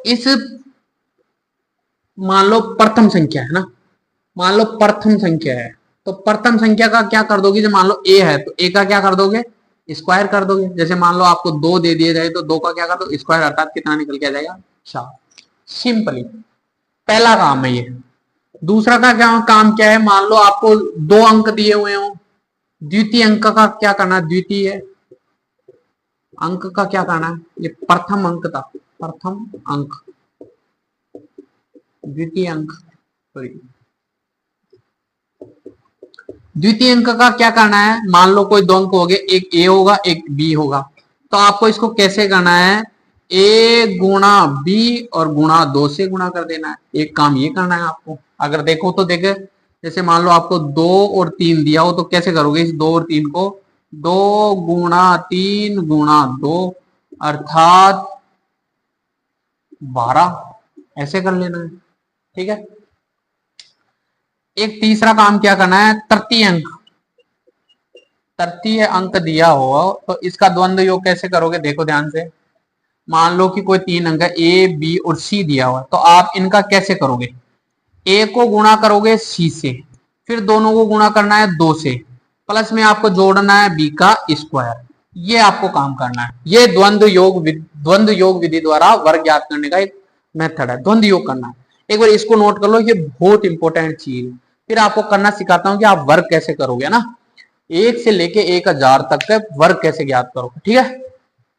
इस मान लो प्रथम संख्या है ना, मान लो प्रथम संख्या है, तो प्रथम संख्या का क्या कर दोगे, जब मान लो ए है तो ए का क्या कर दोगे, स्क्वायर कर दोगे। जैसे मान लो आपको 2 दे दिए जाए तो 2 का क्या कर दो, स्क्वायर, अर्थात कितना निकल के आ जाएगा, 4। सिंपली पहला काम है ये। दूसरा का क्या काम क्या है, मान लो आपको 2 अंक दिए हुए हो, द्वितीय अंक का क्या करना है, द्वितीय अंक का क्या करना है, ये प्रथम अंक था, प्रथम अंक, द्वितीय अंक, सॉरी द्वितीय अंक का क्या करना है, मान लो कोई 2 अंक हो गए, एक ए होगा एक बी होगा, तो आपको इसको कैसे करना है, ए गुणा बी और गुणा 2 से गुणा कर देना है। एक काम ये करना है आपको। अगर देखो तो देखे, जैसे मान लो आपको 2 और 3 दिया हो तो कैसे करोगे इस 2 और 3 को, 2 गुणा 3 गुणा 2 अर्थात 12, ऐसे कर लेना है। ठीक है। एक तीसरा काम क्या करना है, तृतीय अंक, तृतीय अंक दिया हो तो इसका द्वंद्व योग कैसे करोगे, देखो ध्यान से। मान लो कि कोई 3 अंक है, ए बी और सी दिया हुआ है, तो आप इनका कैसे करोगे, ए को गुणा करोगे सी से, फिर दोनों को गुणा करना है 2 से, प्लस में आपको जोड़ना है बी का स्क्वायर। ये आपको काम करना है। ये द्वंद्व योग विधि द्वारा वर्ग ज्ञात करने का एक मेथड है, द्वंद्व योग करना है। एक बार इसको नोट कर लो, ये बहुत इंपॉर्टेंट चीज है। फिर आपको करना सिखाता हूं कि आप वर्ग कैसे करोगे ना, 1 से लेके 1000 तक का वर्ग कैसे ज्ञात करोगे। ठीक है,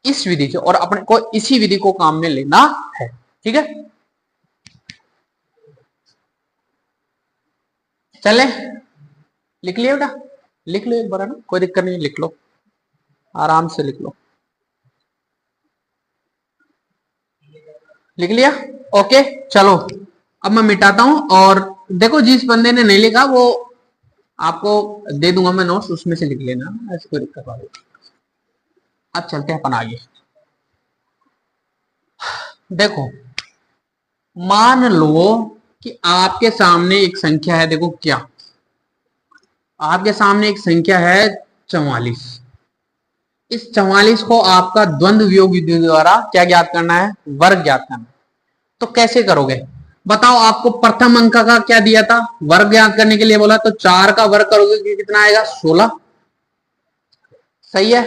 इस विधि से, और अपने को इसी विधि को काम में लेना है। ठीक है, चले लिख लिया बेटा, लिख लो एक बार, है ना, कोई दिक्कत नहीं, लिख लो आराम से, लिख लो, लिख लिया। ओके चलो, अब मैं मिटाता हूं, और देखो जिस बंदे ने नहीं लिखा वो आपको दे दूंगा मैं नोट्स, उसमें से लिख लेना, ऐसी कोई दिक्कत वाली। अब चलते हैं अपन आगे। देखो मान लो कि आपके सामने एक संख्या है, देखो क्या, आपके सामने एक संख्या है 44। इस 44 को आपका द्वंद्व योग विधि द्वारा क्या ज्ञात करना है, वर्ग ज्ञात करना है। तो कैसे करोगे बताओ। आपको प्रथम अंक का क्या दिया था, वर्ग ज्ञात करने के लिए बोला, तो 4 का वर्ग करोगे कि कितना आएगा, 16। सही है।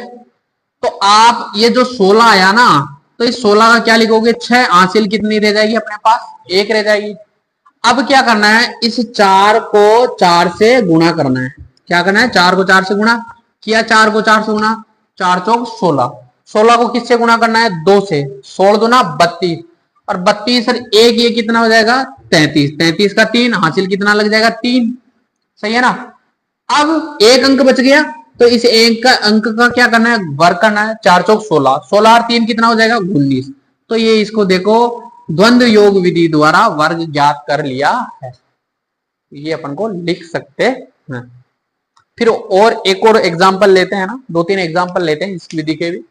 तो आप ये जो 16 आया ना, तो इस 16 का क्या लिखोगे, 6, हासिल कितनी रह जाएगी अपने पास, 1 रह जाएगी। अब क्या करना है, इस 4 को 4 से गुणा करना है। क्या करना है, 4 को 4 से गुणा किया, 4 को 4 से गुणा, 4 चौक 16, 16 को किससे गुणा करना है, 2 से, 16 दूना 32, और 32 और 1 ये कितना हो जाएगा, 33, 33 का 3, हासिल कितना लग जाएगा, 3। सही है ना। अब एक अंक बच गया, तो इस एक का अंक का क्या करना है, वर्ग करना है। 4 चौक 16, 16 और 3 कितना हो जाएगा, 19। तो ये इसको देखो द्वंद्व योग विधि द्वारा वर्ग ज्ञात कर लिया है, ये अपन को लिख सकते हैं। फिर और एक और एग्जांपल लेते हैं ना, 2-3 एग्जांपल लेते हैं इस विधि के भी,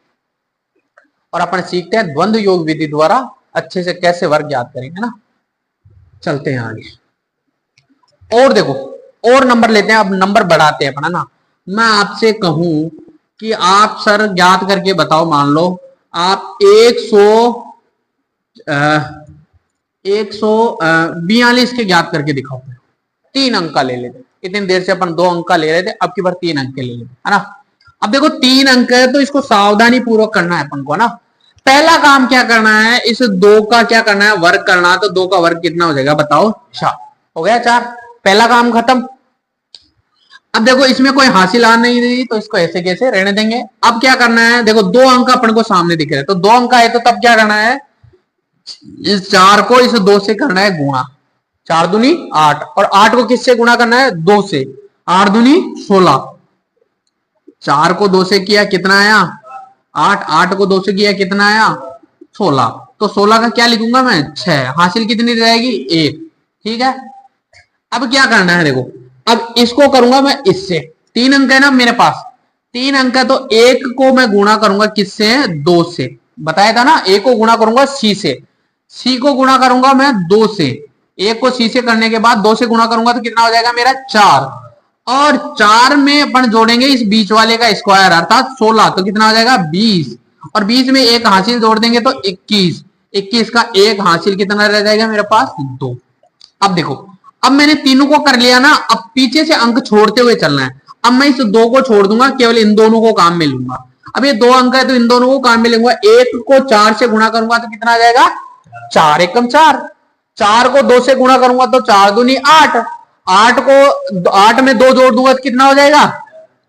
और अपन सीखते हैं द्वंद्व योग विधि द्वारा अच्छे से कैसे वर्ग ज्ञात करेंगे ना। चलते हैं आगे, और देखो और नंबर लेते हैं, अब नंबर बढ़ाते हैं अपना ना। मैं आपसे कहूं कि आप सर ज्ञात करके बताओ, मान लो आप 142 के ज्ञात करके दिखाओ। 3 अंक का ले लेते, इतनी देर से अपन 2 अंक का ले रहे थे, अब की बार 3 अंक के ले लेते, है ना। अब देखो 3 अंक है तो इसको सावधानी पूर्वक करना है अपन को, ना। पहला काम क्या करना है, इस 2 का क्या करना है, वर्ग करना है। तो 2 का वर्ग कितना हो जाएगा बताओ, 4 हो गया, 4। पहला काम खत्म। अब देखो इसमें कोई हासिल आ नहीं रही, तो इसको ऐसे कैसे रहने देंगे। अब क्या करना है, देखो 2 अंक अपन को सामने दिख रहे हैं, तो 2 अंक है तो तब क्या करना है, इस 4 को इस 2 से करना है गुणा, 4 दूनी 8, और 8 को किससे गुणा करना है, 2 से, 8 दूनी 16, 4 को 2 से किया कितना आया, 8, 8 को 2 से किया कितना आया, 16। तो 16 का क्या लिखूंगा मैं, 6, हासिल कितनी रहेगी, 1। ठीक है। अब क्या करना है, देखो अब इसको करूंगा मैं इससे, 3 अंक है ना मेरे पास, 3 अंक है तो 1 को मैं गुणा करूंगा किससे, 2 से, बताया था ना। 1 को गुणा करूंगा सी से, सी को गुणा करूंगा मैं 2 से, 1 को सी से करने के बाद 2 से गुणा करूंगा तो कितना हो जाएगा मेरा, 4, और 4 में अपन जोड़ेंगे इस बीच वाले का स्क्वायर, अर्थात 16, तो कितना हो जाएगा 20, और बीच में एक हासिल जोड़ देंगे तो 21, 21 का 1 हासिल कितना रह जाएगा मेरे पास 2। अब देखो, अब मैंने तीनों को कर लिया ना, अब पीछे से अंक छोड़ते हुए चलना है। अब मैं इस 2 को छोड़ दूंगा, केवल इन दोनों को काम में लूंगा। अब ये 2 अंक है तो इन दोनों को काम में लूंगा। 1 को 4 से गुणा करूंगा तो कितना आ जाएगा 4 एकम 4। 4 को 2 से गुणा करूंगा तो 4 दूनी 8। 8 को 8 में 2 जोड़ दूंगा तो कितना हो जाएगा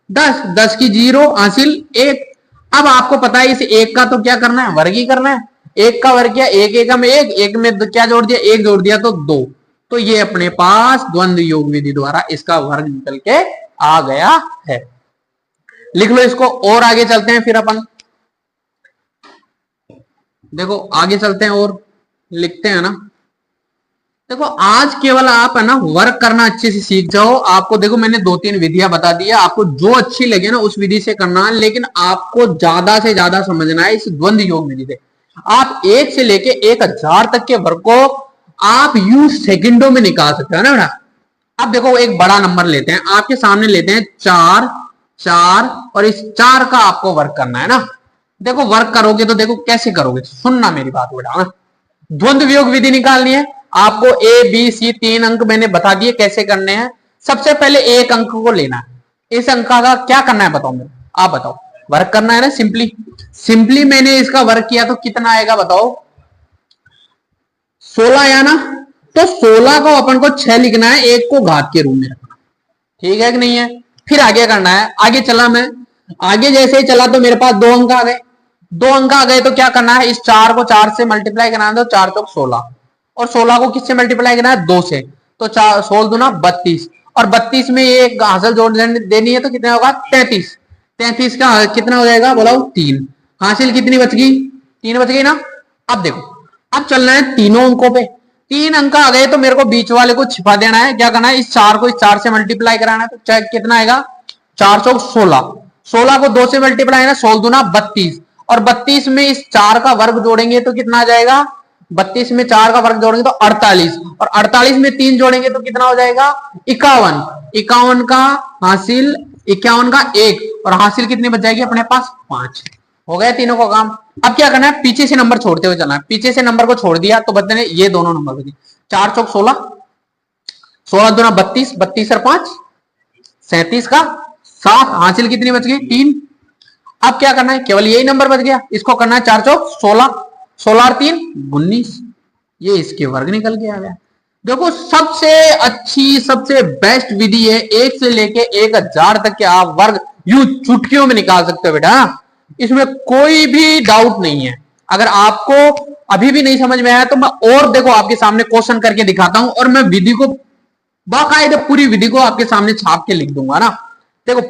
10। 10 की 0 हासिल 1। अब आपको पता है इस 1 का तो क्या करना है, वर्ग ही करना है। 1 का वर्ग किया, 1 एकम 1, 1 में क्या जोड़ दिया, 1 जोड़ दिया तो 2। तो ये अपने पास द्वंद्व योग विधि द्वारा इसका वर्ग निकल के आ गया है। लिख लो इसको। और आगे चलते हैं फिर अपन, देखो आगे चलते हैं और लिखते हैं ना। देखो आज केवल आप है ना वर्क करना अच्छे से सीख जाओ। आपको देखो मैंने 2-3 विधियां बता दी है, आपको जो अच्छी लगे ना उस विधि से करना है, लेकिन आपको ज्यादा से ज्यादा समझना है इस द्वंद्व योग विधि से। आप 1 से लेके 1000 तक के वर्ग को आप यू सेकंडों में निकाल सकते हो ना बेटा। अब देखो एक बड़ा नंबर लेते हैं, आपके सामने लेते हैं 4 4 और इस 4 का आपको वर्क करना है ना। देखो वर्क करोगे तो देखो कैसे करोगे, सुनना मेरी बात बेटा ना। द्वंद्व वियोग विधि निकालनी है आपको। ए बी सी 3 अंक मैंने बता दिए कैसे करने हैं। सबसे पहले एक अंक को लेना है। इस अंक का क्या करना है बताओ मेरे, आप बताओ। वर्क करना है ना सिंपली। सिंपली मैंने इसका वर्क किया तो कितना आएगा बताओ, 16 आया ना। तो 16 को अपन को 6 लिखना है, 1 को घात के रूप में रखना, ठीक है कि नहीं है। फिर आगे करना है, आगे चला मैं, आगे जैसे ही चला तो मेरे पास 2 अंक आ गए। 2 अंक आ गए तो क्या करना है, इस 4 को 4 से मल्टीप्लाई करना है तो 4 चौक 16, और 16 को किससे मल्टीप्लाई करना है 2 से, तो 16 दूना 32, और 32 में एक हासिल जोड़ देनी है तो कितना होगा 33। 33 का कितना हो जाएगा बोलाओ 3। हासिल कितनी बच गई, 3 बच गई ना। अब देखो अब चलना है तीनों अंकों पे। 3 अंक आ गए तो मेरे को बीच वाले को छिपा देना है। क्या करना है, इस 4 को इस 4 से मल्टीप्लाई कराना है तो कितना आएगा 4 चौक 16। 16 को 2 से मल्टीप्लाई है 16 दूना 32, और 32 में इस 4 का वर्ग जोड़ेंगे तो कितना आ जाएगा, 32 में 4 का वर्ग जोड़ेंगे तो 48, और 48 में 3 जोड़ेंगे तो कितना हो जाएगा 51। 51 का हासिल 51 का 1, और हासिल कितनी बच जाएगी अपने पास 5। हो गया तीनों का काम। अब क्या करना है, पीछे से नंबर छोड़ते हुए चलना है। पीछे से नंबर को छोड़ दिया तो बचने ये दोनों नंबर बचे, 4 चौक 16, 16 दूना 32, 32 और 5 37 का 7, हासिल कितनी बच गई 3। अब क्या करना है, केवल यही नंबर बच गया, इसको करना है 4 चौक 16, 16 और 3 19, ये इसके वर्ग निकल के आ गया। देखो सबसे अच्छी सबसे बेस्ट विधि है, 1 से लेके 1000 तक के आप वर्ग यूं चुटकियों में निकाल सकते हो बेटा, इसमें कोई भी डाउट नहीं है। अगर आपको अभी भी नहीं समझ में आया तो मैं और देखो आपके सामने क्वेश्चन करके दिखाता हूं, और मैं विधि को बाकायदे पूरी विधि को आपके सामने छाप के लिख दूंगा ना। देखो